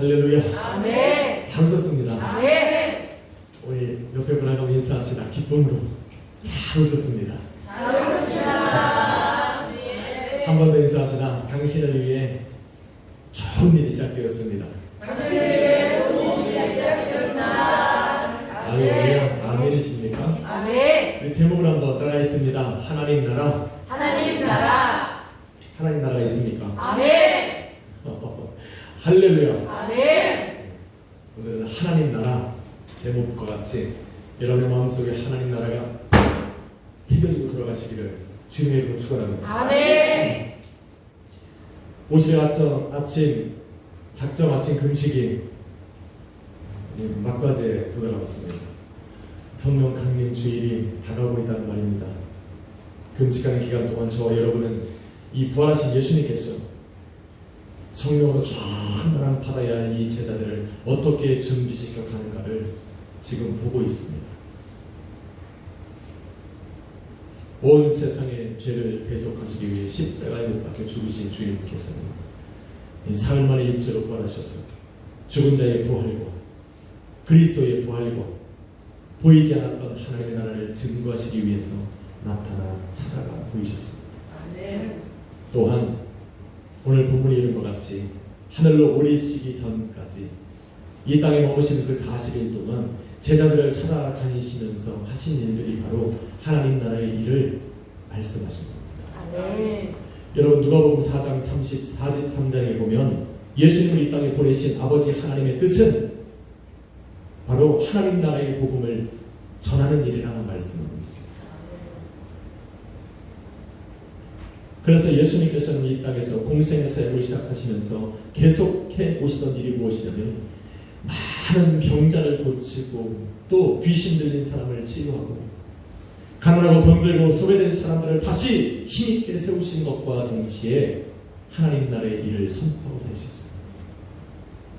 할렐루야. 아멘. 잘 오셨습니다. 아멘. 우리 옆에 분하고 인사합시다. 기쁨으로 잘 오셨습니다. 잘 오셨습니다. 아멘. 한 번 더 인사합시다. 당신을 위해 좋은 일이 시작되었습니다. 당신을 위해 좋은 일이 시작되었습니다. 할렐루야. 아멘이십니까? 아멘. 우리 제목을 한번 따라 있습니다. 하나님 나라. 하나님 나라. 하나님 나라가 있습니까? 아멘. 할렐루야. 아멘. 오늘은 하나님 나라 제목과 같이 여러분의 마음속에 하나님 나라가 새겨지고 들어가시기를 주님의 이름으로 축원합니다. 아멘. 50일 아침 작정 아침 금식이 막바지에 도달하였습니다. 성령 강림 주일이 다가오고 있다는 말입니다. 금식하는 기간 동안 저와 여러분은 이 부활하신 예수님께서 성령으로 충만함 받아야 할 이 제자들을 어떻게 준비시켜 가는가를 지금 보고 있습니다. 온 세상의 죄를 대속하시기 위해 십자가에 못 박혀 죽으신 주님께서는 사흘 만에 육체로 부활하셔서 죽은 자의 부활과 그리스도의 부활과 보이지 않았던 하나님의 나라를 증거하시기 위해서 나타나 찾아가 보이셨습니다. 아멘. 또한 오늘 본문에 이른 것 같이 하늘로 오르시기 전까지 이 땅에 머무시는 그 40일 동안 제자들을 찾아다니시면서 하신 일들이 바로 하나님 나라의 일을 말씀하신 겁니다. 아멘. 여러분 누가복음 4장 33장에 보면 예수님을 이 땅에 보내신 아버지 하나님의 뜻은 바로 하나님 나라의 복음을 전하는 일이라는 말씀하고 있습니다. 그래서 예수님께서는 이 땅에서 공생의 사역을 시작하시면서 계속해 오시던 일이 무엇이냐면 많은 병자를 고치고 또 귀신 들린 사람을 치유하고 가난하고 병들고 소외된 사람들을 다시 힘있게 세우시는 것과 동시에 하나님 나라의 일을 선포하고 다니셨습니다.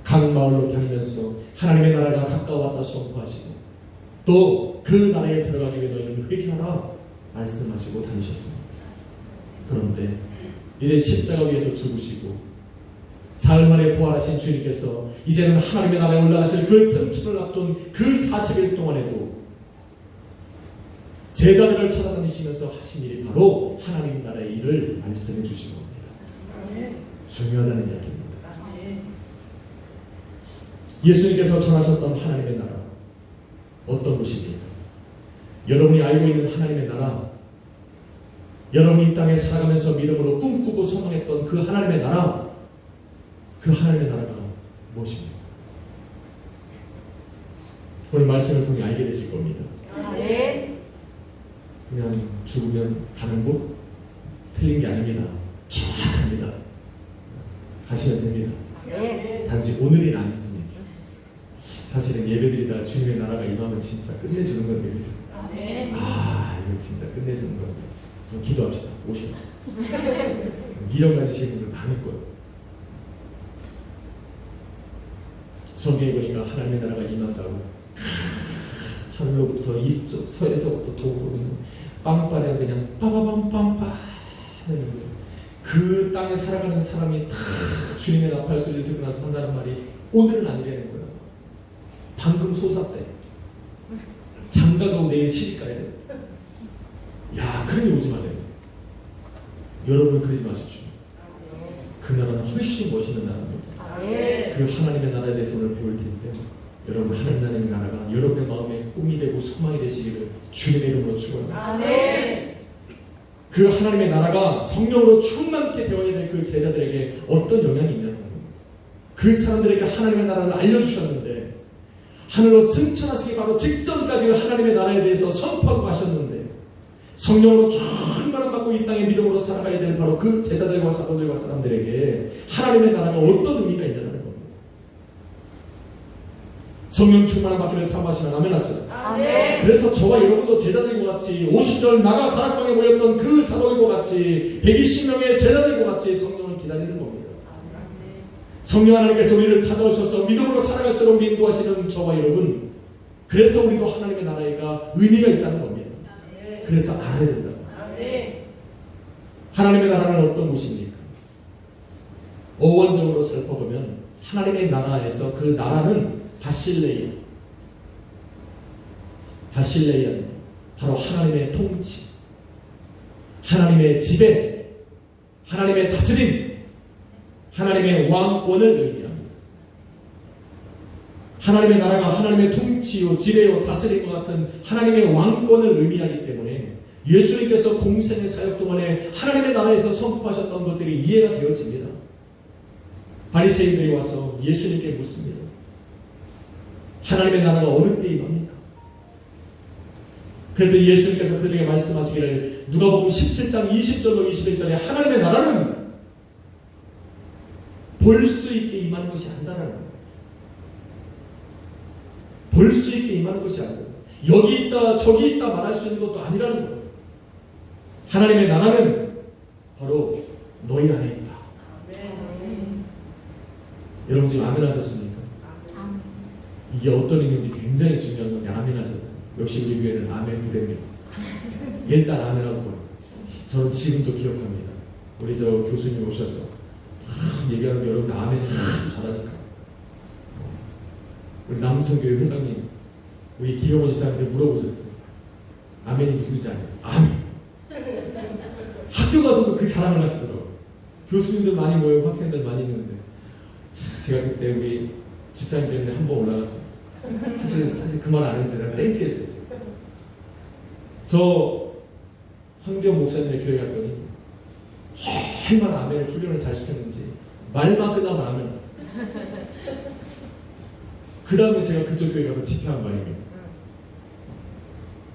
각 마을로 다니면서 하나님의 나라가 가까웠다 선포하시고 또 그 나라에 들어가기 위해 너희는 회개하라 말씀하시고 다니셨습니다. 그런데 이제 십자가 위에서 죽으시고 사흘 만에 부활하신 주님께서 이제는 하나님의 나라에 올라가실 그 승천을 앞둔 그 40일 동안에도 제자들을 찾아다니시면서 하신 일이 바로 하나님 나라의 일을 말씀해 주신 겁니다. 중요하다는 이야기입니다. 예수님께서 전하셨던 하나님의 나라 어떤 곳입니까? 여러분이 알고 있는 하나님의 나라, 여러분이 이 땅에 살아가면서 믿음으로 꿈꾸고 소망했던 그 하나님의 나라, 그 하나님의 나라가 무엇입니까? 오늘 말씀을 통해 알게 되실 겁니다. 아멘. 그냥 죽으면 가는 곳? 틀린 게 아닙니다. 정확합니다. 가시면 됩니다. 아멘. 단지 오늘이 아닌 뿐이지. 사실은 예배드리다 주님의 나라가 임하면 진짜 끝내주는 건데, 그죠? 아멘. 이거 진짜 끝내주는 건데. 그럼 기도합시다. 오시오. 미련 가지신 분들 많을 거예요. 성경에 보니까 하나님의 나라가 임한다고 하늘로부터 이쪽 서에서부터 동으로 빵빠레가 그냥 빠바밤빵빠 하는데 그 땅에 살아가는 사람이 다 주님의 나팔 소리를 듣고 나서 한다는 말이 오늘은 아니라는 거야. 방금 솟았대. 장가가고 내일 시집 가야 돼. 야, 그러니 오지 말아요. 여러분 그러지 마십시오. 그 나라는 훨씬 멋있는 나라입니다. 아멘. 그 하나님의 나라에 대해서 오늘 배울 텐데 여러분 하나님의 나라가 여러분의 마음에 꿈이 되고 소망이 되시기를 주님의 이름으로 축원합니다. 아멘. 그 하나님의 나라가 성령으로 충만케 되어야 될 그 제자들에게 어떤 영향이 있냐는 겁니다. 그 사람들에게 하나님의 나라를 알려주셨는데 하늘로 승천하시기 바로 직전까지 하나님의 나라에 대해서 선포하고 하셨는데 성령으로 충만함 받고 이 땅의 믿음으로 살아가야 될 바로 그 제자들과 사도들과 사람들에게 하나님의 나라가 어떤 의미가 있냐는 겁니다. 성령 충만함 받기를 사모하시면 아멘 하세요. 아멘. 그래서 저와 여러분도 제자들과 같이 50절 나가 다락방에 모였던 그 사도들과 같이 120명의 제자들과 같이 성령을 기다리는 겁니다. 성령 하나님께서 우리를 찾아오셔서 믿음으로 살아갈수록 인도하시는 저와 여러분, 그래서 우리도 하나님의 나라가 의미가 있다는 겁니다. 그래서 알아야 된다. 하나님의 나라는 어떤 곳입니까? 어원적으로 살펴보면 하나님의 나라에서 그 나라는 바실레이아. 바실레이아는 바로 하나님의 통치, 하나님의 지배, 하나님의 다스림, 하나님의 왕권을 의미합니다. 하나님의 나라가 하나님의 통치요, 지배요, 다스림과 같은 하나님의 왕권을 의미하기 때문에 예수님께서 공생의 사역 동안에 하나님의 나라에서 선포하셨던 것들이 이해가 되어집니다. 바리새인들이 와서 예수님께 묻습니다. 하나님의 나라가 어느 때 임합니까? 그랬더니 예수님께서 그들에게 말씀하시기를 누가복음 17장 20절로 21절에 하나님의 나라는 볼 수 있게 임하는 것이 아니다라는 거예요. 볼 수 있게 임하는 것이 아니고 여기 있다 저기 있다 말할 수 있는 것도 아니라는 거예요. 하나님의 나라는 바로 너희 안에 있다. 여러분 지금 아멘 하셨습니까? 이게 어떤 의미인지 굉장히 중요한 건데 아멘 하셨나요? 역시 우리 교회는 아멘 부대입니다. 일단 아멘하고 저는 지금도 기억합니다. 우리 저 교수님 오셔서 얘기하는데 여러분 아멘 잘하니까 우리 남성교회 회장님 우리 김영원 집사님한테 물어보셨어요. 아멘이 무슨 뜻인지 아니에요? 아멘. 학교 가서도 그 자랑을 하시더라고요. 교수님들 많이 모이고 학생들 많이 있는데 제가 그때 우리 집사님 때문에 한 번 올라갔습니다. 사실 그 말 안 했는데 내가 땡큐했어요. 저 황대영 목사님의 교회 갔더니 얼마나 아멘을 훈련을 잘 시켰는지 말만 끝나면 아멘. 그 다음에 제가 그쪽 교회 가서 집회한 말입니다.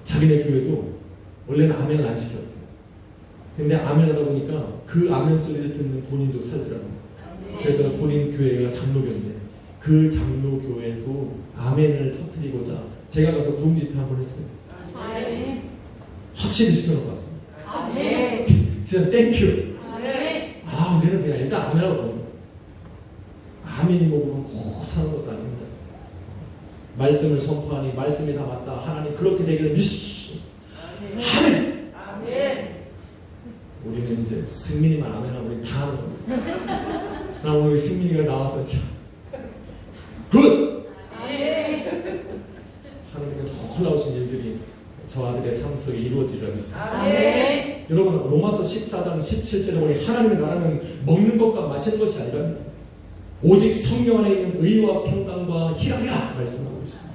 자기네 교회도 원래는 아멘을 안 시켰대요. 근데 아멘 하다 보니까 그 아멘 소리를 듣는 본인도 살더라고요. 그래서 본인 교회가 장로교인데 그 장로교회도 아멘을 터뜨리고자 제가 가서 부흥 집회 한번 했어요. 아멘. 확실히 시켜놓고 왔습니다. 아멘. 진짜 땡큐. 아멘. 우리는 그냥 일단 아멘하고 아멘이 먹으면 꼭 사는 것도 아닙니다. 말씀을 선포하니 말씀이 다 맞다. 하나님 그렇게 되기를 믿으시오. 아멘. 아멘. 우리는 이제 승민이만 아멘하면 우리 다 하는 겁니다. 나 오늘 승민이가 나와서 참 굿! 아멘. 하나님의 놀라우신 일들이 저 아들의 삶 속에 이루어지리라 믿습니다. 아멘. 여러분 로마서 14장 17절에 보니 하나님의 나라는 먹는 것과 마시는 것이 아니랍니다. 오직 성령 안에 있는 의와 평강과 희락이라 말씀하고 있습니다.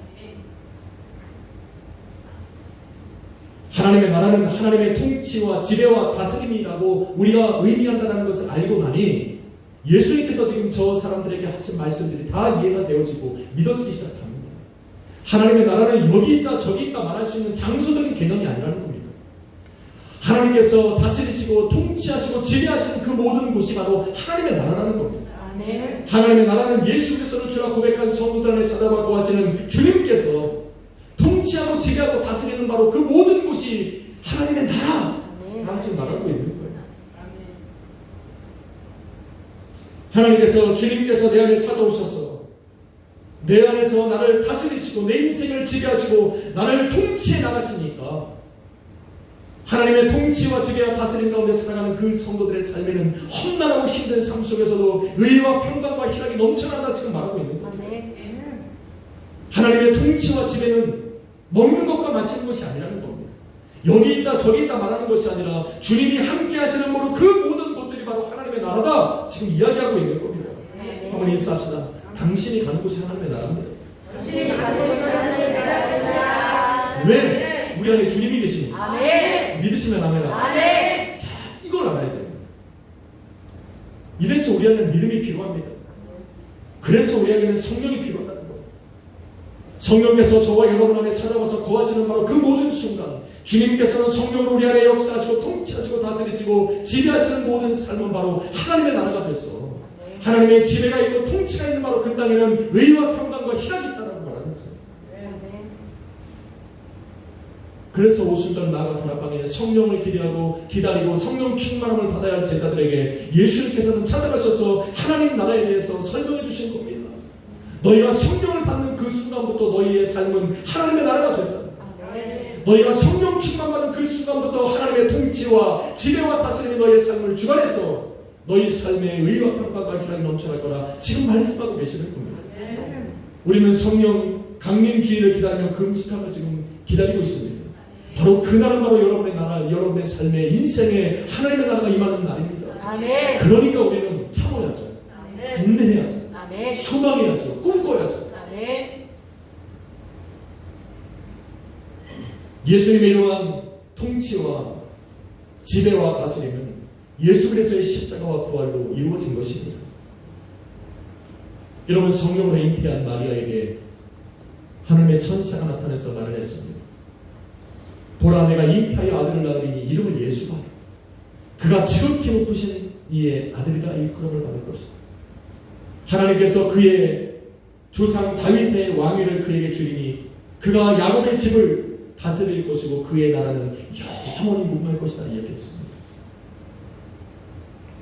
하나님의 나라는 하나님의 통치와 지배와 다스림이라고 우리가 의미한다는 것을 알고 나니 예수님께서 지금 저 사람들에게 하신 말씀들이 다 이해가 되어지고 믿어지기 시작합니다. 하나님의 나라는 여기 있다 저기 있다 말할 수 있는 장소적인 개념이 아니라는 겁니다. 하나님께서 다스리시고 통치하시고 지배하시는 그 모든 곳이 바로 하나님의 나라라는 겁니다. 아멘. 하나님의 나라는 예수 그리스도를 주라 고백한 성도들 안에 찾아와 거하시는 주님께서 통치하고 지배하고 다스리는 바로 그 모든 곳이 하나님의 나라라고 지금 말하고 있는 거예요. 하나님께서 주님께서 내 안에 찾아오셔서 내 안에서 나를 다스리시고 내 인생을 지배하시고 나를 통치해 나가시니까 하나님의 통치와 지배와 다스림 가운데 살아가는 그 성도들의 삶에는 험난하고 힘든 삶 속에서도 의와 평강과 희락이 넘쳐난다 지금 말하고 있는 거예요. 하나님의 통치와 지배는 먹는 것과 마시는 것이 아니라는 겁니다. 여기 있다 저기 있다 말하는 것이 아니라 주님이 함께 하시는 모든 그 모든 곳들이 바로 하나님의 나라다 지금 이야기하고 있는 겁니다. 한번 인사합시다. 당신이 가는 곳이 하나님의 나라입니다. 왜? 우리 안에 주님이 계십니다. 아멘. 믿으시면 아멘. 아멘. 이걸 알아야 됩니다. 이래서 우리 안에는 믿음이 필요합니다. 그래서 우리에게는 성령이 필요하다는 거예요. 성령께서 저와 여러분 안에 찾아와서 거하시는 바로 그 모든 순간 주님께서는 성령으로 우리 안에 역사하시고 통치하시고 다스리시고 지배하시는 모든 삶은 바로 하나님의 나라가 돼서 하나님의 지배가 있고 통치가 있는 바로 그 땅에는 의와 평강과 희락이 있다는 말하는 거죠. 그래서 오순절 나아가 다락방에 성령을 기대하고 기다리고 성령 충만함을 받아야 할 제자들에게 예수님께서는 찾아가셔서 하나님 나라에 대해서 설명해 주신 겁니다. 너희가 성령을 받는 그 순간부터 너희의 삶은 하나님의 나라가 된다. 너희가 성령 충만받은 그 순간부터 하나님의 통치와 지배와 다스림이 너희의 삶을 주관해서 너희 삶에 의와 평강과 희락이 넘쳐날 거라 지금 말씀하고 계시는 겁니다. 우리는 성령 강림주의를 기다리며 금식하며 지금 기다리고 있습니다. 바로 그 날은 바로 여러분의 나라, 여러분의 삶에 인생에 하나님의 나라가 임하는 날입니다. 아멘. 그러니까 우리는 참아야죠. 인내해야죠. 아멘. 소망해야죠. 꿈꿔야죠. 아멘. 예수님의 이러한 통치와 지배와 다스림은 예수 그리스도의 십자가와 부활로 이루어진 것입니다. 여러분, 성령으로 잉태한 마리아에게 하나님의 천사가 나타나서 말을 했습니다. 보라, 내가 잉태하여 아들을 낳으리니 이름을 예수라. 그가 지극히 높으신 이의 아들이라 일컬음을 받을 것이다. 하나님께서 그의 조상 다윗의 왕위를 그에게 주리니 그가 야곱의 집을 다스릴 것이고 그의 나라는 영원히 무궁할 것이다 이야기했습니다.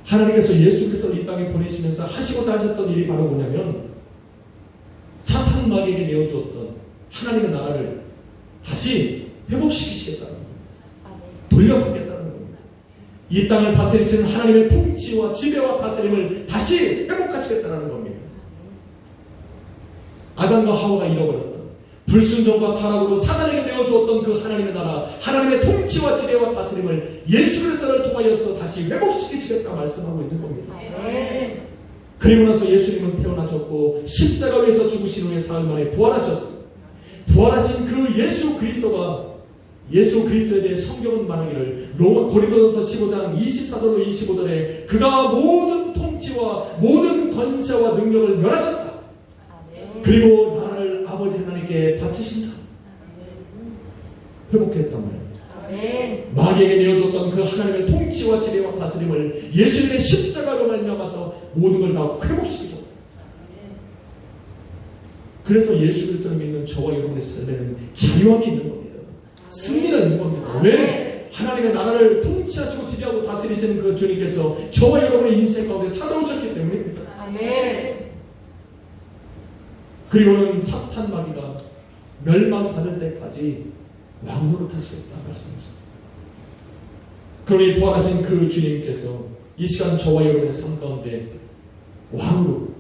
하나님께서 예수 그리스도를 이 땅에 보내시면서 하시고자 하셨던 일이 바로 뭐냐면 사탄 마귀에게 내어주었던 하나님의 나라를 다시 회복시키시겠다는 겁니다. 돌려받겠다는 겁니다. 이 땅을 다스리시는 하나님의 통치와 지배와 다스림을 다시 회복하시겠다는 겁니다. 아담과 하와가 잃어버렸던 불순종과 타락으로 사단에게 내어주었던 그 하나님의 나라, 하나님의 통치와 지배와 다스림을 예수 그리스도를 통하여서 다시 회복시키시겠다 말씀하고 있는 겁니다. 그리고 나서 예수님은 태어나셨고 십자가 위에서 죽으신 후에 사흘 만에 부활하셨습니다. 부활하신 그 예수 그리스도에 대해 성경은 말하기를 고린도전서 15장 24절로 25절에 그가 모든 통치와 모든 권세와 능력을 멸하셨다. 그리고 나라를 아버지 하나님께 바치신다. 회복했단 말입니다. 마귀에게 내어줬던 그 하나님의 통치와 지배와 다스림을 예수님의 십자가로 말미암아서 모든 걸 다 회복시키셨다. 그래서 예수 그리스도를 믿는 저와 여러분의 삶에는 자유함이 있는 겁니다. 승리가 있는 겁니다. 왜? 하나님의 나라를 통치하시고 지배하고 다스리시는 그 주님께서 저와 여러분의 인생 가운데 찾아오셨기 때문입니다. 그리고는 사탄 마귀가 멸망받을 때까지 왕으로 타시겠다 말씀하셨어요. 그러니 부활하신 그 주님께서 이 시간 저와 여러분의 삶 가운데 왕으로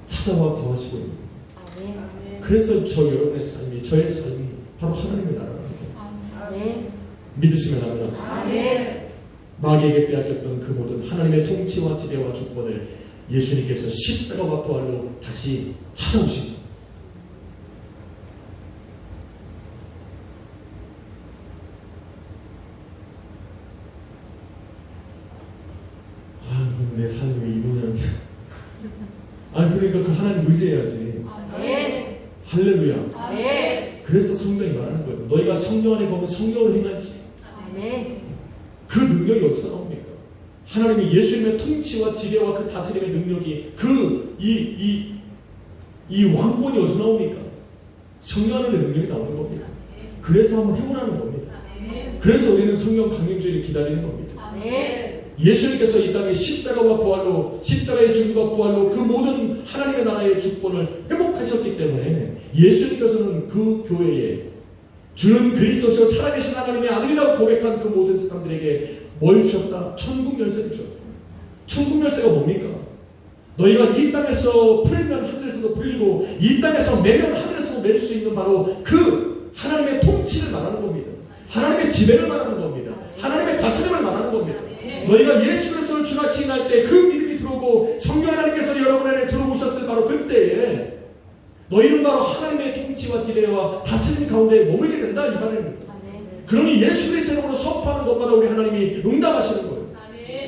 찾아와 거하시고 있는 겁니다. 그래서 여러분의 삶이, 저의 삶이 바로 하나님의 나라입니다. 믿으시면 아멘 하세요. 마귀에게 빼앗겼던 그 모든 하나님의 통치와 지배와 주권을 예수님께서 십자가와 부활로 다시 찾아오신 겁니다. 내 삶이 이거는 그러니까 그 하나님 의지해야지. 할렐루야. 그래서 성경이 말하는 거예요. 너희가 성령 안에 거면 성령으로 행하지. 그 능력이 어디서 나옵니까? 하나님이 예수님의 통치와 지배와 그 다스림의 능력이 이 왕권이 어디서 나옵니까? 성령 안에 능력이 나오는 겁니다. 그래서 한번 해보라는 겁니다. 그래서 우리는 성령 강림주의를 기다리는 겁니다. 예수님께서 이 땅에 십자가와 부활로, 십자가의 죽음과 부활로 그 모든 하나님의 나라의 주권을 회복하셨기 때문에 예수님께서는 그 교회에 주는 그리스도시요 살아계신 하나님의 아들이라고 고백한 그 모든 사람들에게 뭘 주셨다? 천국 열쇠를 주셨다. 천국 열쇠가 뭡니까? 너희가 이 땅에서 풀면 하늘에서도 풀리고 이 땅에서 매면 하늘에서도 맬 수 있는 바로 그 하나님의 통치를 말하는 겁니다. 하나님의 지배를 말하는 겁니다. 하나님의 다스림을 말하는 겁니다. 너희가 예수 그리스도를 주나 시인할 때 그 믿음이 들어오고 성령 하나님께서 여러분 안에 들어오셨을 바로 그때에 너희는 바로 하나님의 통치와 지배와 다스림 가운데 머물게 된다 이 말입니다. 그러니 예수 그리스도의 이름으로 선포하는 것마다 우리 하나님이 응답하시는 거예요.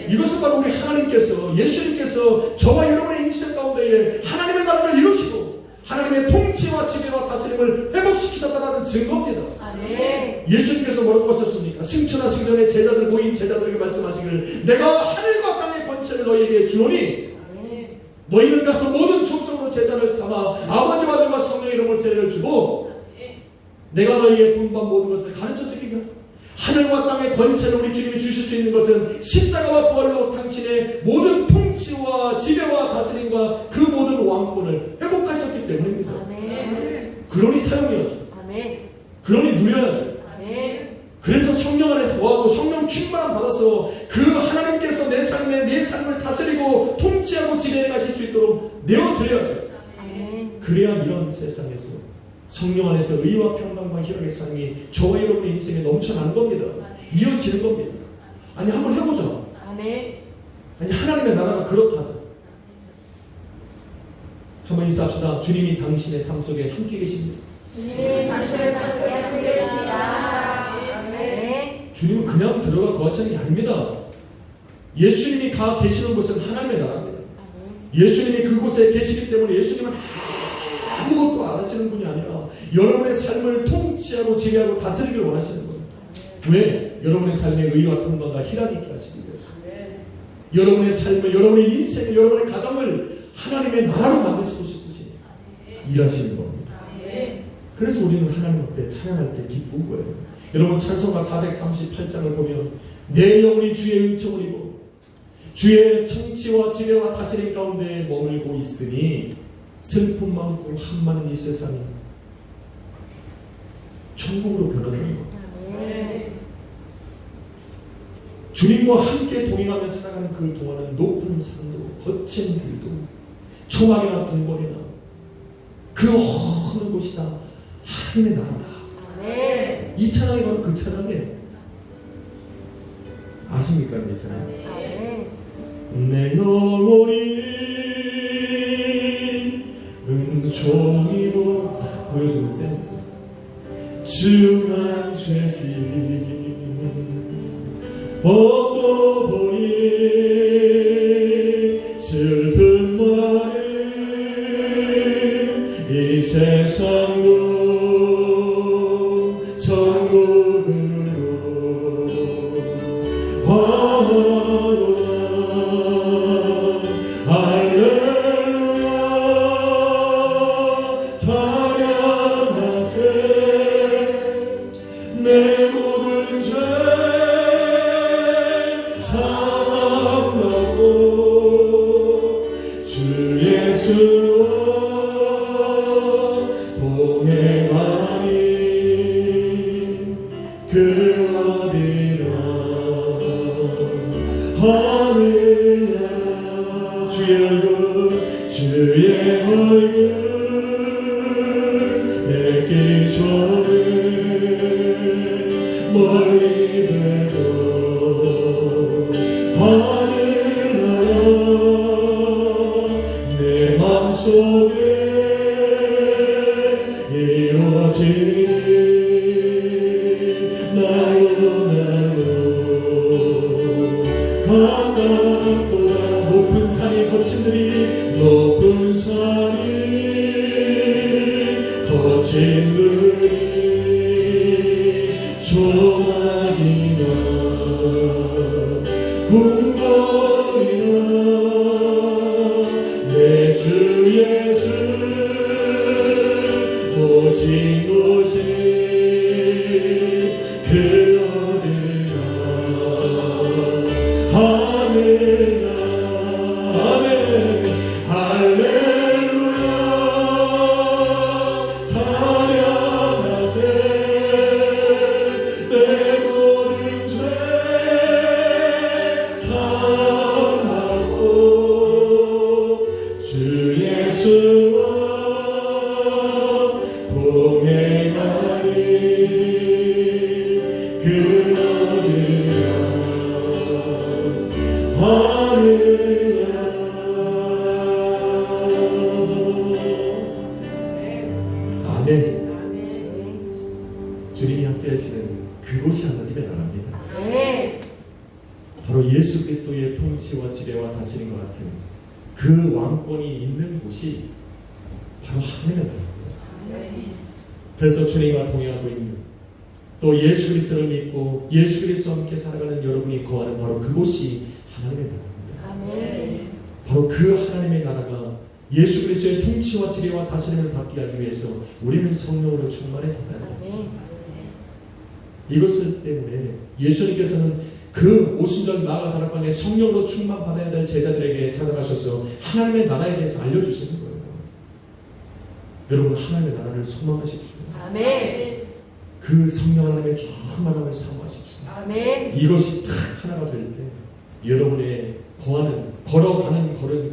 이것은 바로 우리 하나님께서, 예수님께서 저와 여러분의 인생 가운데에 하나님의 나라를 이루시고 하나님의 통치와 지배와 다스림을 회복시키셨다는 증거입니다. 예수님께서 뭐라고 하셨습니까? 승천하시기 전에 제자들, 모인 제자들에게 말씀하시기를 내가 하늘과 땅의 권세를 너희에게 주노니 너희는 가서 모든 족속으로 제자를 삼아 아버지와 아들과 성령의 이름으로 세례를 주고 내가 너희의 분반 모든 것을 가르쳐 주기가 하늘과 땅의 권세를 우리 주님이 주실 수 있는 것은 십자가와 부활로 당신의 모든 통치와 지배와 다스림과 그 모든 왕권을 회복하셨기 때문입니다. 그러니 사용해야죠. 그러니 누려야죠. 그래서 성령 안에서 뭐하고 성령 충만함 받아서 그 하나님의 삶을 다스리고 통치하고 지배해 가실 수 있도록 내어드려야죠. 아멘. 그래야 이런 세상에서 성령 안에서 의와 평강과 희락의 삶이 저와 여러분의 인생에 넘쳐난 겁니다. 이어지는 겁니다. 아니 한번 해보죠. 아멘. 아니 하나님의 나라가 그렇다죠. 한번 인사합시다. 주님이 당신의 삶 속에 함께 계십니다. 주님이 당신의 삶 속에 함께 계십니다. 아멘. 주님은 그냥 들어가 거하시는 게 아닙니다. 예수님이 가 계시는 곳은 하나님의 나라입니다. 예수님이 그곳에 계시기 때문에 예수님은 아무것도 안 하시는 분이 아니라 여러분의 삶을 통치하고 지배하고 다스리길 원하시는 거예요. 왜? 여러분의 삶에 의와 평강과 희락이 있게 하시기 위해서. 여러분의 삶을, 여러분의 인생을, 여러분의 가정을 하나님의 나라로 만드시고 싶으시니 일하시는 겁니다. 그래서 우리는 하나님 앞에 찬양할 때 기쁜 거예요. 여러분 찬송가 438장을 보면 내 영혼이 주의 은총을 입어 주의 통치와 지배와 다스림 가운데 머물고 있으니 슬픔 많고 한 많은 이 세상이 천국으로 변화되는 겁니다. 주님과 함께 동행하며 살아가는 그 동안은 높은 산도 거친 길도 초막이나 궁궐이나 그 어느 곳이다 하나님의 나라다. 이 찬양이 바로 그 찬양이에요. 아십니까 이 찬양? 내 영혼이 은총이로 보여주는 센스. 중한 죄지 벗고 보니 슬픈 말은 이 세상도 천국으로 화도다. 할렐루야 찬양하세. 내 모든 죄 사랑하고 주 예수와 동행하니 그 어디나 하늘나라 주의 얼굴 뵙기 전에 멀리 뵈도 하늘나라 내 맘속에 이루어지니 날로 가깝도다. 높은 산이 거친 들이 높은 산이 거친 들이 초막이나 궁궐이나 내 주 예수 오신 곳이 그 어디나 하늘나 아멘. 할렐루야 찬양하세. 내 모든 죄 사랑하고 주 예수와 동행하니 그 어디나 하늘나라. 아멘. 주님이 함께 하시는 그곳이 하나님의 나라입니다. 바로 예수 그리스도의 통치와 지배와 다스림과 같은 그 왕권이 있는 곳이 바로 하나님의 나라입니다. 그래서 주님과 동행하고 있는 또 예수 그리스도를 믿고 예수 그리스도와 함께 살아가는 여러분이 거하는 바로 그곳이 하나님의 나라입니다. 바로 그 하나님의 나라가 예수 그리스도의 통치와 지배와 다스림을 받게 하기 위해서 우리는 성령으로 충만해 받아야 됩니다. 이것을 때문에 예수님께서는 그 오순절 나가 다락방에 성령으로 충만 받아야 될 제자들에게 찾아가셔서 하나님의 나라에 대해서 알려주시는 거예요. 여러분 하나님의 나라를 소망하십시오. 그 성령 하나님의 충만함을 사모하십시오. 이것이 딱 하나가 될 때 여러분의 거하는 걸어가는 걸음이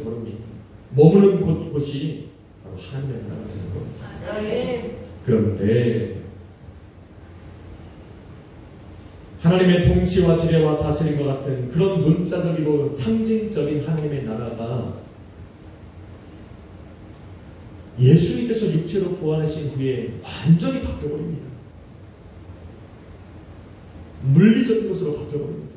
머무는 곳이 바로 하나님의 나라가 되는 겁니다. 그런데 하나님의 통치와 지배와 다스림과 같은 그런 문자적이고 상징적인 하나님의 나라가 예수님께서 육체로 부활하신 후에 완전히 바뀌어버립니다. 물리적인 것으로 바뀌어버립니다.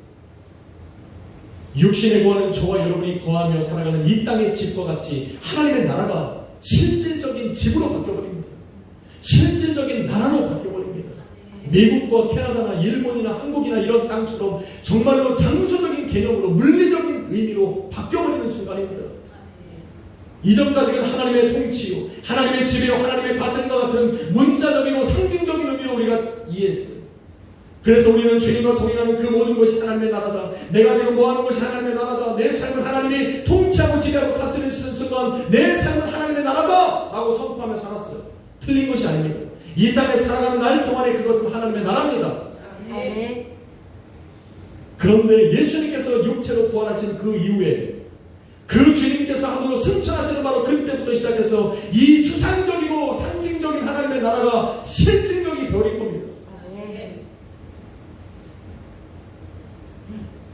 육신에 거하는 저와 여러분이 거하며 살아가는 이 땅의 집과 같이 하나님의 나라가 실질적인 집으로 바뀌어버립니다. 실질적인 나라로 바뀌어버립니다. 미국과 캐나다나 일본이나 한국이나 이런 땅처럼 정말로 장소적인 개념으로 물리적인 의미로 바뀌어버리는 순간입니다. 이전까지는 하나님의 통치요, 하나님의 지배요, 하나님의 다스림과 같은 문자적이고 상징적인 의미로 우리가 이해했어요. 그래서 우리는 주님과 동행하는 그 모든 것이 하나님의 나라다. 내가 지금 뭐하는 것이 하나님의 나라다. 내 삶은 하나님이 통치하고 지배하고 다스리는 순간 내 삶은 하나님의 나라다 라고 선포하며 살았어요. 틀린 것이 아닙니다. 이 땅에 살아가는 날 동안에 그것은 하나님의 나라입니다. 그런데 예수님께서 육체로 부활하신 그 이후에 그 주님께서 하늘로 승천하시는 바로 그때부터 시작해서 이 추상적이고 상징적인 하나님의 나라가 실질적이 되어버린 겁니다.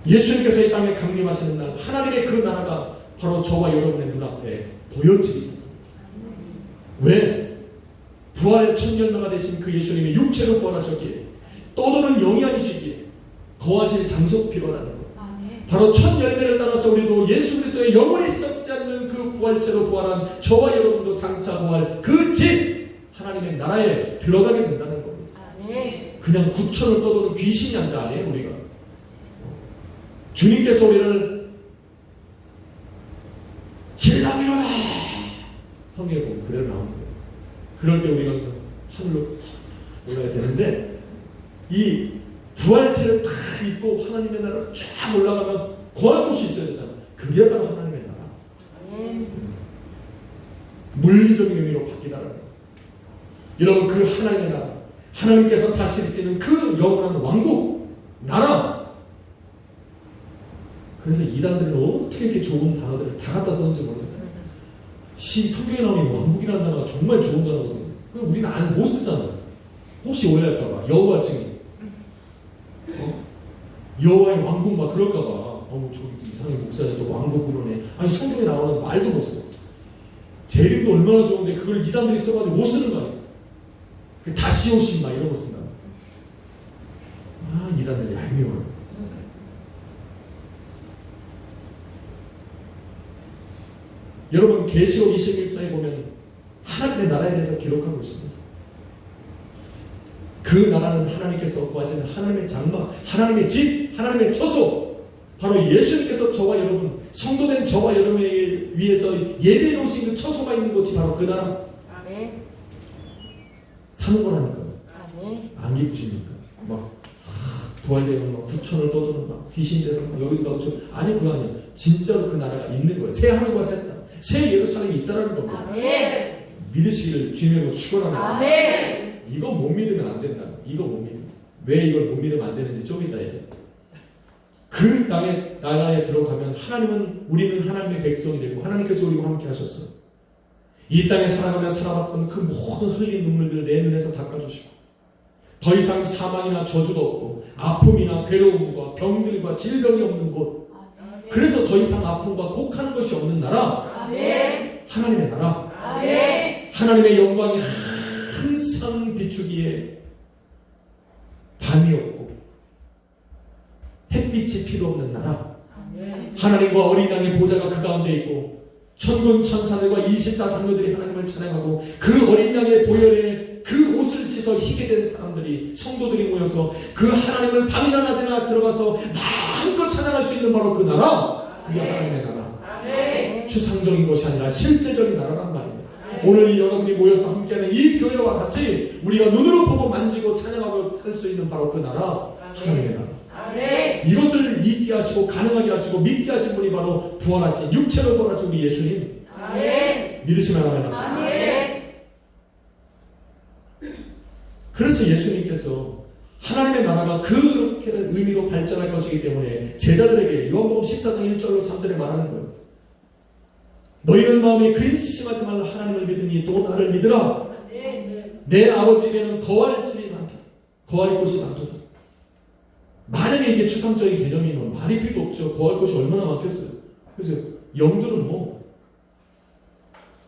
예수님께서 이 땅에 강림하시는 날 하나님의 그 나라가 바로 저와 여러분의 눈앞에 보여지기 시작합니다. 왜? 부활의 첫 열매가 되신 그 예수님이 육체로 부활하셨기에 떠도는 영이 아니시기에 거하실 장소가 필요하다는 것. 바로 첫 열매를 따라서 우리도 예수 그리스도의 영원히 썩지 않는 그 부활체로 부활한 저와 여러분도 장차 부활 그 집 하나님의 나라에 들어가게 된다는 겁니다. 그냥 구천을 떠도는 귀신이 아니에요. 우리가 주님께서 우리를 신랑이로라 성경에 보면 그대로 나오는 거예요. 그럴 때 우리가 하늘로 올라가야 되는데 이 부활체를 탁 입고 하나님의 나라로 쫙 올라가면 거할 곳이 있어야 되잖아. 그게 바로 하나님의 나라. 물리적인 의미로 바뀌다라는 거예요. 여러분 그 하나님의 나라, 하나님께서 다스리시는 그 영원한 왕국, 나라. 그래서 이단들은 어떻게 이렇게 좋은 단어들을 다 갖다 썼는지 모르겠어요. 성경에 나오는 왕국이라는 단어가 정말 좋은 단어거든요. 우리는 못 쓰잖아요. 혹시 오해할까봐. 여호와 증인. 여호와의 왕국 막 그럴까봐. 저기 이상하게 목사님 또 왕국 그러네. 아니 성경에 나오는 말도 못 써. 제 이름도 얼마나 좋은데 그걸 이단들이 써가지고 못 쓰는 거 아니에요. 그 다시오신 막 이런 거 쓴다. 이단들이 얄미워요. 여러분 계시록 21장에 보면 하나님의 나라에 대해서 기록하고 있습니다. 그 나라는 하나님께서 구하시는 하나님의 장막, 하나님의 집, 하나님의 처소, 바로 예수님께서 저와 여러분, 성도된 저와 여러분을 위해서 예배해 놓으신 그 처소가 있는 곳이 바로 그 나라. 사는 거라니까. 안 기쁘십니까? 부활되면 막 구천을 떠도는 막 귀신 돼서 막 여기도 가고 아니 그거 아니에요. 진짜로 그 나라가 있는 거예요. 새 하늘과 새 땅, 새 예루살렘이 있다라는 겁니다. 믿으시기를 주님으로 축원합니다. 이거 못 믿으면 안 된다. 이거 못 믿으면. 왜 이걸 못 믿으면 안 되는지 좀 이따 얘기해. 그 땅의 나라에 들어가면 우리는 하나님의 백성이 되고 하나님께서 우리와 함께 하셨어. 이 땅에 살아가며 살아왔던 그 모든 흘린 눈물들을 내 눈에서 닦아주시고 더 이상 사망이나 저주도 없고 아픔이나 괴로움과 병들과 질병이 없는 곳. 그래서 더 이상 아픔과 곡하는 것이 없는 나라. 하나님의 나라. 하나님의 영광이 항상 비추기에 밤이 없고 햇빛이 필요 없는 나라. 하나님과 어린 양의 보좌가 그 가운데 있고 천군 천사들과 24장로들이 하나님을 찬양하고 그 어린 양의 보혈에 그 옷을 씻어 희게 된 사람들이 성도들이 모여서 그 하나님을 밤이나 낮이나 들어가서 마음껏 찬양할 수 있는 바로 그 나라. 그게 하나님의 나라. 추상적인 것이 아니라 실제적인 나라란 말입니다. 오늘 여러분이 모여서 함께하는 이 교회와 같이 우리가 눈으로 보고 만지고 찬양하고 살 수 있는 바로 그 나라. 하나님의 나라. 이것을 잊게 하시고 가능하게 하시고 믿게 하신 분이 바로 부활하신 육체로 부활하신 우리 예수님. 믿으시면 아멘. 그래서 예수님께서 하나님의 나라가 그렇게 의미로 발전할 것이기 때문에 제자들에게 요한복음 14장 1절로 3절에 말하는 거예요. 너희는 마음에 근심하지 말라. 하나님을 믿으니 또 나를 믿으라. 내 아버지에게는 거할 집이 많도다. 거할 곳이 많도다. 만약에 이게 추상적인 개념이면 말이 필요 없죠. 거할 곳이 얼마나 많겠어요. 그래서 영들은 뭐.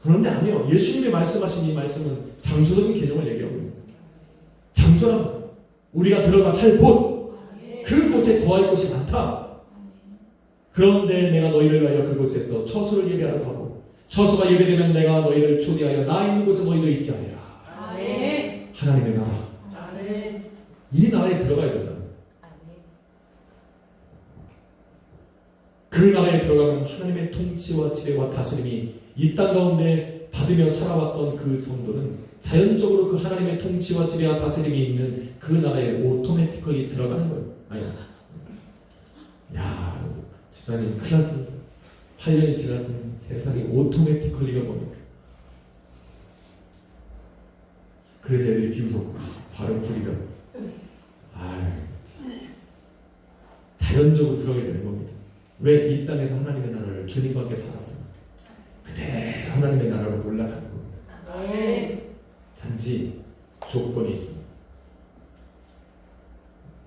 그런데 아니요. 예수님이 말씀하신 이 말씀은 장소적인 개념을 얘기하고 있는 거예요. 장소란 우리가 들어가 살 곳, 그곳에 거할 곳이 많다. 그런데 내가 너희를 위하여 그곳에서 처소를 예배하라고 하고, 처소가 예배되면 내가 너희를 초대하여 나 있는 곳에 너희도 있게 하리라. 하나님의 나라. 이 나라에 들어가야 된다. 그 나라에 들어가면 하나님의 통치와 지배와 다스림이 이 땅 가운데 받으며 살아왔던 그 성도는 자연적으로 그 하나님의 통치와 지배와 다스림이 있는 그 나라에 오토매티컬리 들어가는 거예요. 아니, 야, 집사님 클래스 8년이 지났더니 세상에 오토매티컬리가 뭡니까? 그래서 애들이 비웃었고 발음 풀이다. 자연적으로 들어가게 되는 겁니다. 왜? 이 땅에서 하나님의 나라를 주님과 함께 살았어요. 그대로 하나님의 나라로 올라가는 겁니다. 단지 조건이 있습니다.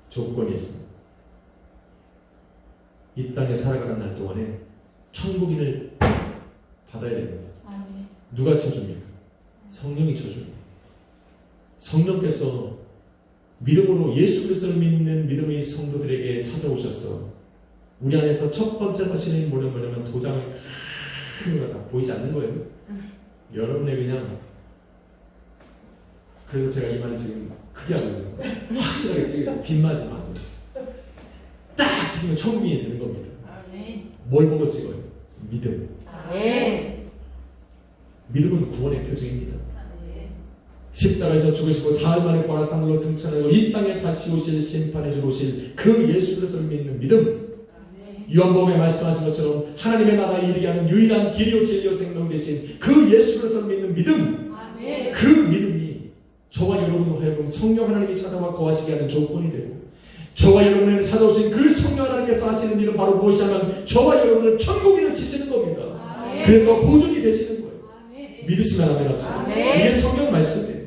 조건이 있습니다. 이 땅에 살아가는 날 동안에 천국인을 받아야 됩니다. 누가 쳐줍니까? 성령이 쳐줍니다. 성령께서 믿음으로 예수 그리스도를 믿는 믿음의 성도들에게 찾아오셔서 우리 안에서 첫 번째 하시는 뭐냐면 도장을 큰 거다 보이지 않는 거예요. 여러분의 그냥 그래서 제가 이 말을 지금 크게 하고 있는 거예요. 확실하게 지금 빗맞으면 안 돼요. 딱 지금 천국인이 되는 겁니다. 뭘 보고 찍어요? 믿음. 믿음은 구원의 표징입니다. 십자가에서 죽으시고 사흘 만에 부활한 하늘로 승천하고 이 땅에 다시 오실 심판해 주러 오실 그 예수 그리스도를 믿는 믿음. 요한복음에 말씀하신 것처럼 하나님의 나라에 이르게 하는 유일한 길이요 진리요 생명 되신 그 예수 그리스도를 믿는 믿음. 그 믿음이 저와 여러분으로 하여금 성령 하나님이 찾아와 거하시게 하는 조건이 되고, 저와 여러분에게 찾아오신 그 성령 하나님께서 하시는 일은 바로 무엇이냐면 저와 여러분을 천국인을 지시는 겁니다. 그래서 보증이 되시는 거예요. 믿으시면 아멘 합시다. 이게 성경 말씀이에요.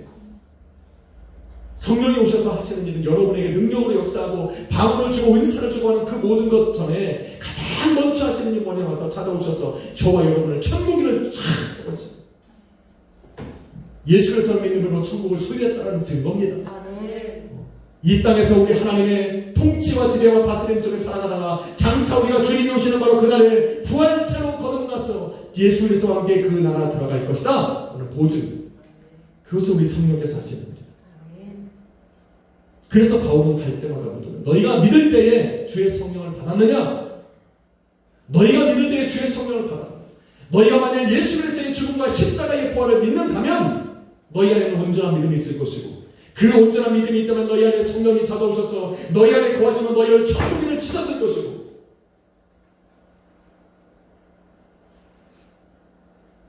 성령이 오셔서 하시는 일은 여러분에게 능력으로 역사하고 방언을 주고 은사를 주고 하는 그 모든 것 전에 가장 먼저 하시는 일이 뭐냐 와서 찾아오셔서 저와 여러분을 천국인을 찾아오셨어요. 예수 그리스도를 믿는 분으로 천국을 소유했다는 증거입니다. 이 땅에서 우리 하나님의 통치와 지배와 다스림 속에 살아가다가 장차 우리가 주님이 오시는 바로 그날에 부활체로 거듭나서 예수 그리스도와 함께 그 나라 들어갈 것이다 하는 보증, 그것을 우리 성령께서 하시는 겁니다. 그래서 바울은 갈 때마다 묻어요. 너희가 믿을 때에 주의 성령을 받았느냐? 너희가 믿을 때에 주의 성령을 받았느냐? 너희가 만약 예수 그리스도의 죽음과 십자가의 부활을 믿는다면 너희 안에는 온전한 믿음이 있을 것이고, 그 온전한 믿음이 있다면 너희 안에 성령이 찾아오셔서 너희 안에 거하시면 너희를 천국인을 지셨을 것이고,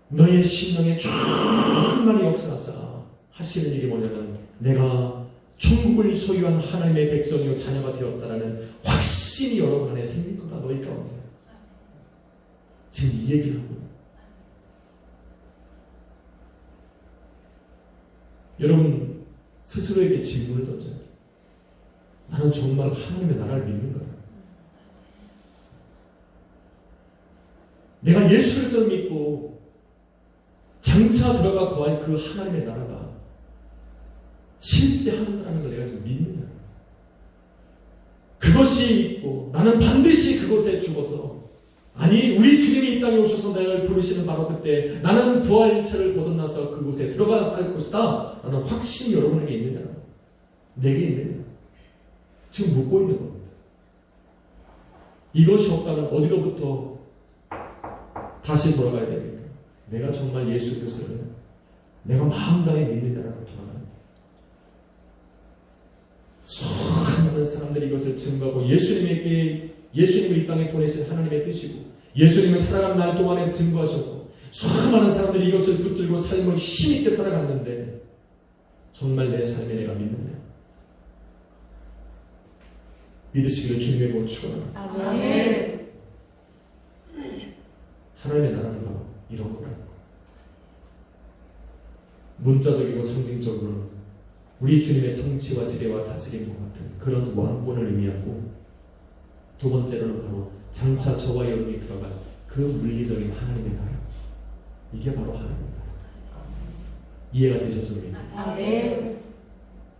너희의 심령에 충만히 역사하사 하시는 일이 뭐냐면 내가 천국을 소유한 하나님의 백성이요 자녀가 되었다라는 확신이 여러분 안에 생길 거다. 너희 가운데 지금 이 얘기를 하고 있는. 여러분 스스로에게 질문을 던져야 돼. 나는 정말 하나님의 나라를 믿는가? 내가 예수 그리스도를 믿고 장차 들어가 거할 그 하나님의 나라가 실제 하는가라는 걸 내가 지금 믿느냐? 그것이 있고 나는 반드시 그것에 죽어서, 아니 우리 주님이 이 땅에 오셔서 나를 부르시는 바로 그때 나는 부활체를 거듭나서 그곳에 들어가 살 것이다 라는 확신이 여러분에게 있느냐? 내게 있느냐? 지금 묻고 있는 겁니다. 이것이 없다면 어디로부터 다시 돌아가야 됩니까? 내가 정말 예수 그리스도를 내가 마음 다해 믿느냐라고 돌아가는 거예요. 수많은 사람들이 이것을 증거하고 예수님을 이 땅에 보내신 하나님의 뜻이고 예수님을 살아간 날 동안에 증거하셨고 수많은 사람들이 이것을 붙들고 삶을 힘있게 살아갔는데 정말 내 삶에 내가 믿느냐? 믿으시기를 주님의 이름으로 축원합니다. 아멘. 하나님의 나라는 바로 이런 거라는 거. 문자적이고 상징적으로는 우리 주님의 통치와 지배와 다스림과 같은 그런 왕권을 의미하고, 두 번째로는 바로 장차 저와 여러분이 들어갈 그 물리적인 하나님의 나라, 이게 바로 하나님의 나라. 이해가 되셨습니까? 아멘.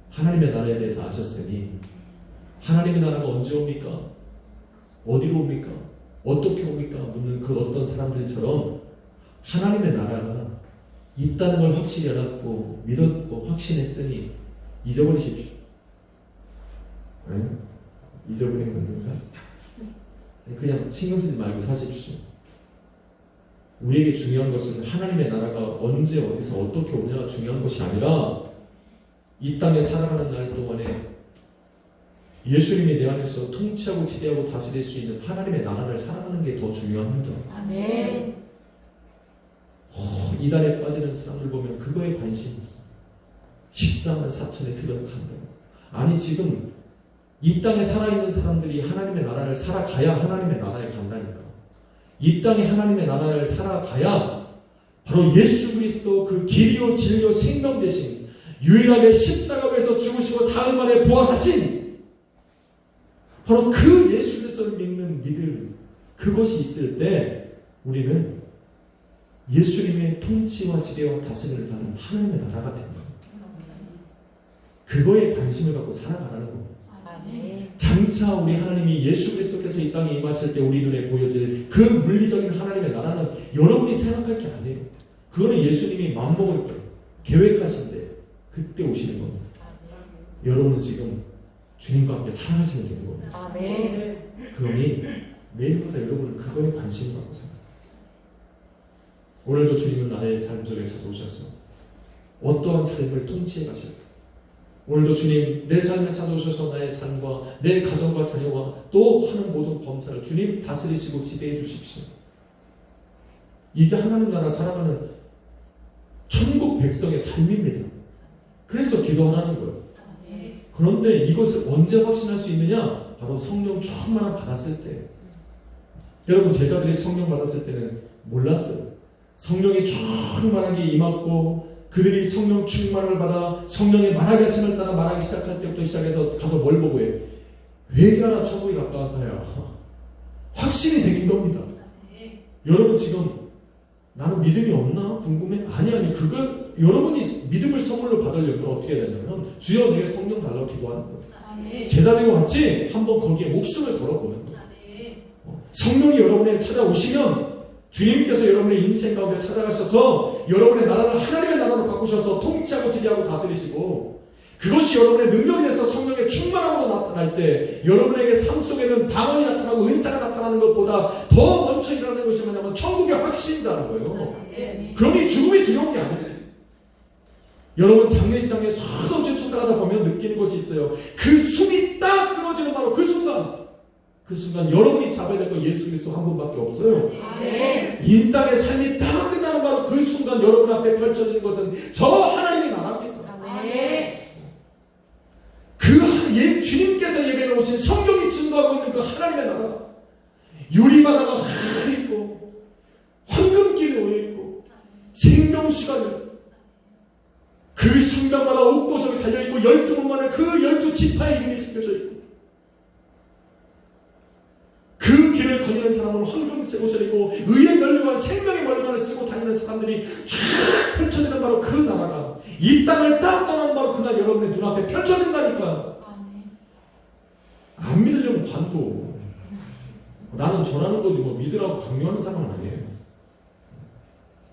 하나님의 나라에 대해서 아셨으니 하나님의 나라가 언제 옵니까? 어디로 옵니까? 어떻게 옵니까? 묻는 그 어떤 사람들처럼 하나님의 나라가 있다는 걸 확실히 알았고 믿었고 확신했으니 잊어버리십시오. 네? 잊어버리는 건가? 그냥 신경 쓰지 말고 사십시오. 우리에게 중요한 것은 하나님의 나라가 언제 어디서 어떻게 오냐가 중요한 것이 아니라 이 땅에 살아가는 날 동안에 예수님이 내 안에서 통치하고 지배하고 다스릴 수 있는 하나님의 나라를 살아가는 게 더 중요합니다. 아멘. 이단에 빠지는 사람들 보면 그거에 관심이 있어. 14만 4천에 들어간다. 아니 지금 이 땅에 살아있는 사람들이 하나님의 나라를 살아가야 하나님의 나라에 간다니까. 이 땅에 하나님의 나라를 살아가야 바로 예수 그리스도 그 길이요 진리요 생명 되신, 유일하게 십자가에서 죽으시고 사흘 만에 부활하신 바로 그 예수 그리스도를 믿는 믿음, 그것이 있을 때 우리는 예수님의 통치와 지배와 다스림을 받는 하나님의 나라가 된다. 그거에 관심을 갖고 살아가라는 겁니다. 아멘. 장차 우리 하나님이 예수 그리스도께서 이 땅에 임하실 때 우리 눈에 보여질 그 물리적인 하나님의 나라는 여러분이 생각할 게 아니에요. 그거는 예수님이 맘먹을 때 계획하신데 그때 오시는 겁니다. 여러분은 지금 주님과 함께 살아가시면 되는 겁니다. 아멘. 그러니 매일마다 여러분은 그거에 관심을 갖고 살아요. 오늘도 주님은 나의 삶 속에 찾아오셔서 어떠한 삶을 통치해 가실까? 오늘도 주님 내 삶에 찾아오셔서 나의 삶과 내 가정과 자녀와 또 하는 모든 범사를 주님 다스리시고 지배해 주십시오. 이게 하나님 나라 살아가는 천국 백성의 삶입니다. 그래서 기도하는 거예요. 그런데 이것을 언제 확신할 수 있느냐? 바로 성령 충만함 받았을 때. 여러분 제자들이 성령 받았을 때는 몰랐어요. 성령이 충만하게 임했고 그들이 성령 충만을 받아 성령의 말하게 하심을 따라 말하기 시작할 때부터 시작해서 가서 뭘 보고 해? 회개하라 천국이 가까웠다야. 확신이 생긴 겁니다. 여러분 지금 나는 믿음이 없나? 궁금해? 아니 그거 여러분이 믿음을 선물로 받으려면 어떻게 해야 되냐면 주여 내게 성령 달라고 기도하는 거예요. 제자들과 같이 한번 거기에 목숨을 걸어보는 거예요. 성령이 여러분에 찾아오시면 주님께서 여러분의 인생 가운데 찾아가셔서 여러분의 나라를 하나님의 나라로 바꾸셔서 통치하고 지배하고 다스리시고, 그것이 여러분의 능력이 돼서 성령의 충만함으로 나타날 때 여러분에게 삶 속에는 방언이 나타나고 은사가 나타나는 것보다 더 먼저 일어나는 것이 뭐냐면 천국의 확신이라는 거예요. 그러니 죽음이 두려운 게 아니에요. 여러분 장례식장에 수없이 쫓아가다 보면 느끼는 것이 있어요. 그 숨이 딱 끊어지는 바로 그 순간 여러분이 잡아야 될 거 예수 그리스도 한 분밖에 없어요. 이 땅의 삶이 다 끝나는 바로 그 순간 여러분 앞에 펼쳐지는 것은 저 하나님의 나라입니다. 그 주님께서 예배해 놓으신 성경이 증거하고 있는 그 하나님의 나라, 유리바다가 있고 황금길에 오여있고 생명수가 그 성당마다 옥고석이 달려있고 12문만에 그 12지파의 이름이 새겨져 있고, 그 길을 거니는 사람은 황금색 옷을 입고 의의 멸류관 생명의 멸류관을 쓰고 다니는 사람들이 쫙 펼쳐지는 바로 그 나라가 이 땅을 딱 떠나는 바로 그날 여러분의 눈앞에 펼쳐진다니까. 안 믿으려면 관도. 나는 전하는 거지 뭐 믿으라고 강요하는 사람은 아니에요.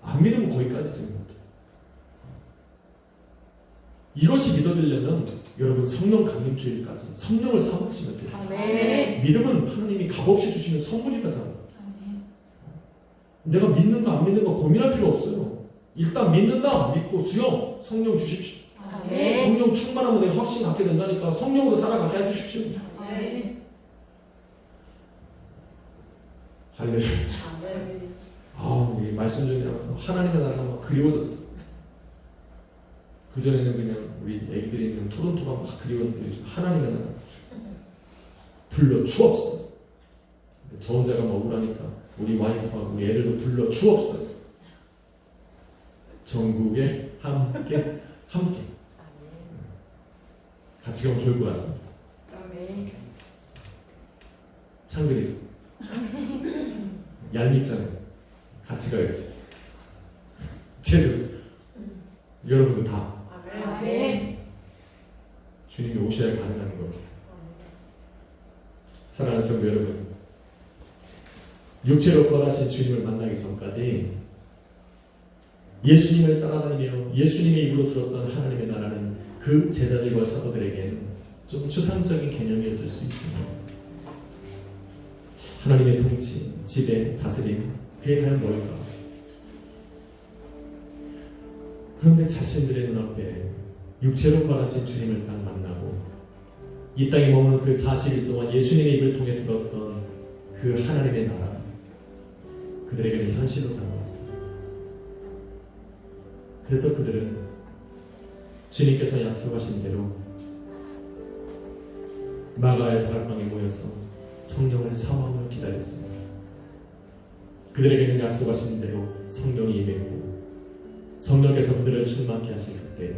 안 믿으면 거기까지지. 이것이 믿어지려면 여러분 성령 강림주일까지 성령을 사모하시면 돼요. 아멘. 믿음은 하나님이 값없이 주시는 선물이라잖아. 내가 믿는가 안 믿는가 고민할 필요 없어요. 일단 믿는다 믿고 주여 성령 주십시오. 아멘. 성령 충만하면 내가 확신 갖게 된다니까. 성령으로 살아가게 해주십시오. 아멘. 할렐루야. 이 말씀 중에 나와서 하나님의 나라가 막 그리워졌어. 그전에는 그냥 우리 애기들이 있는 토론토가 막 그리웠는데 요즘 하나님의 나라 불러 주옵소서. 저 혼자가 억울하니까 우리 와이프하고 우리 애들도 불러 주옵소서. 전국에 함께 같이 가면 좋을 것 같습니다. 창근이도 얄밉잖아요. 같이 가야지. 쟤도 여러분도 다 주님이 오셔야 가능한 거예요. 사랑하는 성도 여러분, 육체로 부활하신 주님을 만나기 전까지 예수님을 따라다니며 예수님의 입으로 들었던 하나님의 나라는 그 제자들과 사도들에게는 좀 추상적인 개념이었을 수 있습니다. 하나님의 통치, 지배, 다스림, 그게 과연 뭘까? 그런데 자신들의 눈앞에 육체로 부활하신 주님을 딱 만나고 이 땅에 머무는 그 40일 동안 예수님의 입을 통해 들었던 그 하나님의 나라, 그들에게는 현실로 다가왔습니다. 그래서 그들은 주님께서 약속하신 대로 마가의 다락방에 모여서 성령을 사모함을 기다렸습니다. 그들에게는 약속하신 대로 성령이 임했고 성령께서 그들을 충만케 하실 그때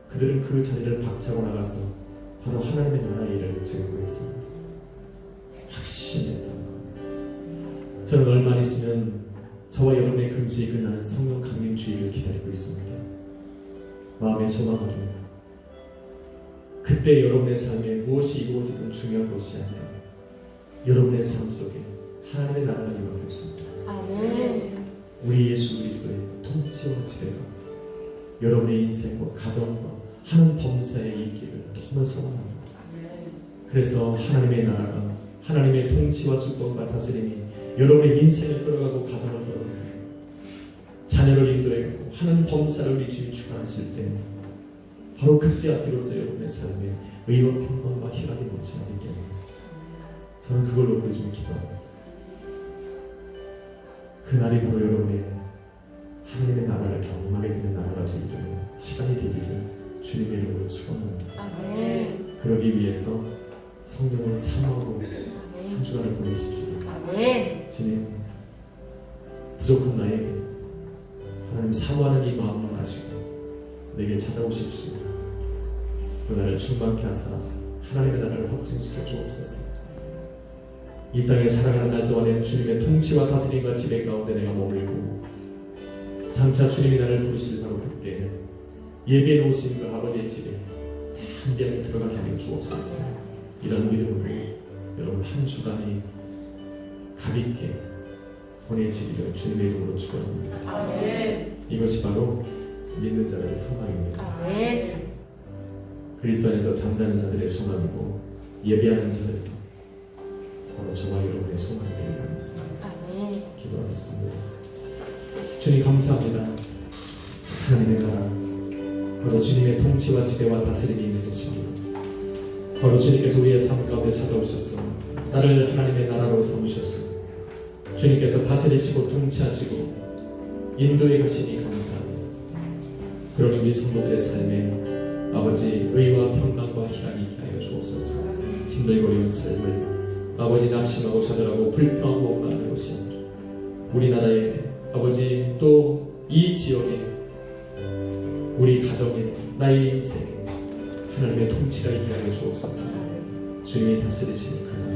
그들은 그 자리를 박차고 나가서 바로 하나님의 나라의 일을 증거했습니다. 확신했던 것. 저는 얼마 있으면 저와 여러분의 금식이 끝나는 성령 강림 주의를 기다리고 있습니다. 마음의 소망입니다. 그때 여러분의 삶에 무엇이 이루어지든 중요한 것이 아니라 여러분의 삶 속에 하나님의 나라가 이루어졌습니다. 아멘. 우리 예수 그리스도의 통치와 지배가 여러분의 인생과 가정과 하는 범사에 있기를 너무 소원합니다. 그래서 하나님의 나라가 하나님의 통치와 주권과 다스림이 여러분의 인생을 끌어가고 가정을 끌어가고 자녀를 인도해가고 하는 범사를 우리 주님 주관하실 때 바로 그때야 비로소 여러분의 삶에 의와 평강과 희락이 넘치는 게 저는 그걸 놓고 좀 기도합니다. 그날이 바로 여러분의 하나님의 나라를 경험하게 되는 나라가 되기를 시간이 되기를 주님의 이름으로 축원합니다. 아멘. 그러기 위해서 성령을 사모하고 한 주간을 보내십시오. 아멘. 주님, 부족한 나에게 하나님 사모하는 이 마음만 아시고 내게 찾아오십시오. 그 나를 충만케 하사 하나님의 나라를 확증시켜 주옵소서. 이 땅에 살아가는 날 동안에는 주님의 통치와 다스림과 지배 가운데 내가 머물고 장차 주님이 나를 부르실 바로 그때는 예배해 놓으신 그 아버지의 집에 함께 들어가게 하여 주옵소서. 이런 믿음으로 여러분 한 주간이 가볍게 보내지기를 주님의 이름으로 축원합니다. 아멘. 이것이 바로 믿는 자들의 소망입니다. 아멘. 그리스도 안에서 잠자는 자들의 소망이고 예배하는 자들도 바로 저와 여러분의 소망이 되리라 믿습니다. 아멘. 기도하겠습니다. 주님 감사합니다. 하나님의 나라 바로 주님의 통치와 지배와 다스림이 있는 것입니다. 바로 주님께서 우리의 삶 가운데 찾아오셔서 나를 하나님의 나라로 삼으셨습니다. 주님께서 다스리시고 통치하시고 인도해 가시니 감사합니다. 그러니 우리 성도들의 삶에 아버지 의와 평강과 희락이 있게 하여 주옵소서. 힘들고 어려운 삶을 아버지 낙심하고 좌절하고 불평하고 원망하는 것이 아니라 우리나라에 아버지 또 이 지역에 우리 가정에 나의 인생에 하나님의 통치가 있게 하여 주옵소서. 주님이 다스리시는 그 나라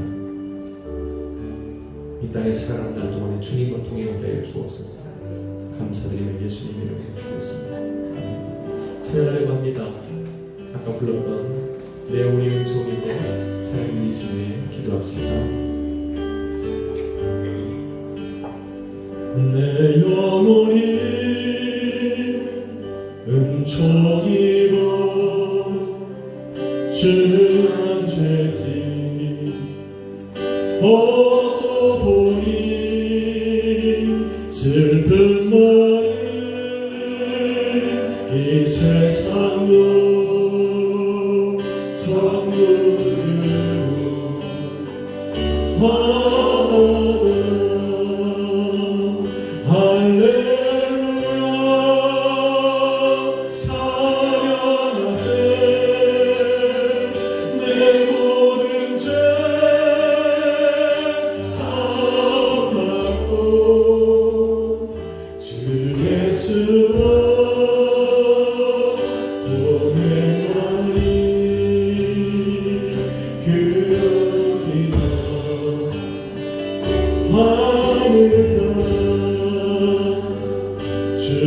이 땅에 살아가는 날 동안에 주님과 동행하게 하여 주옵소서. 감사드리며 예수님 이름으로 기도했습니다. 찬양하려고 합니다. 아까 불렀던 내 우리 은총이고 찬양 이시에 기도합시다. 내 영혼이 은총이고 주한 죄짐이 얻고 보니 슬픈 마음 이 세상도 천국으로 할렐루야 찬양하세 내 모든 죄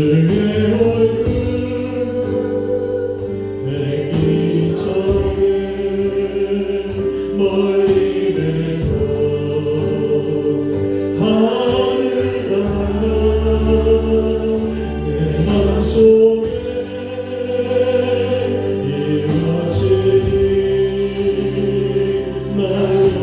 주의 얼굴 뵙기 전에 멀리 내려 하늘 달라 내 맘속에 이루어지니 날로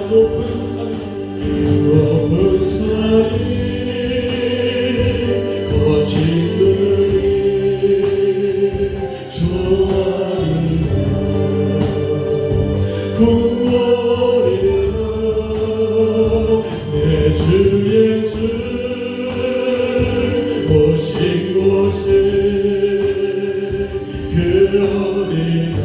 높은 산이 거친 들이 좋아하리라 굿머리라 내 주 예수 오신 곳에 그러리라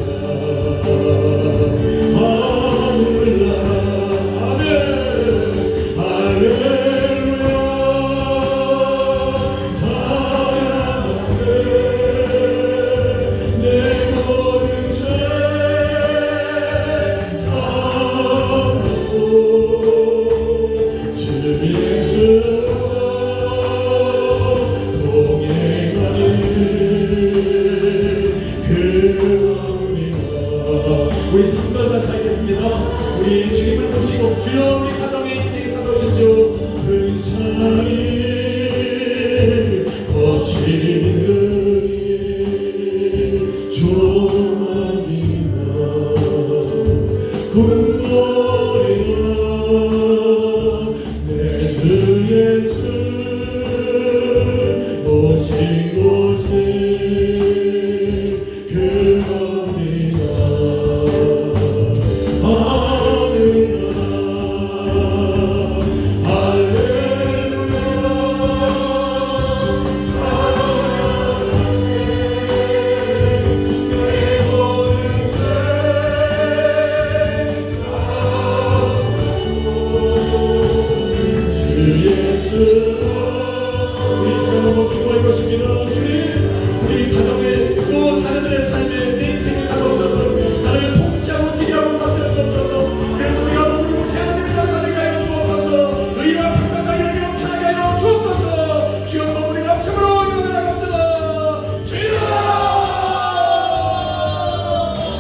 우리 성도가 살겠습니다. 우리 주님을 모시고 주여 우리 가정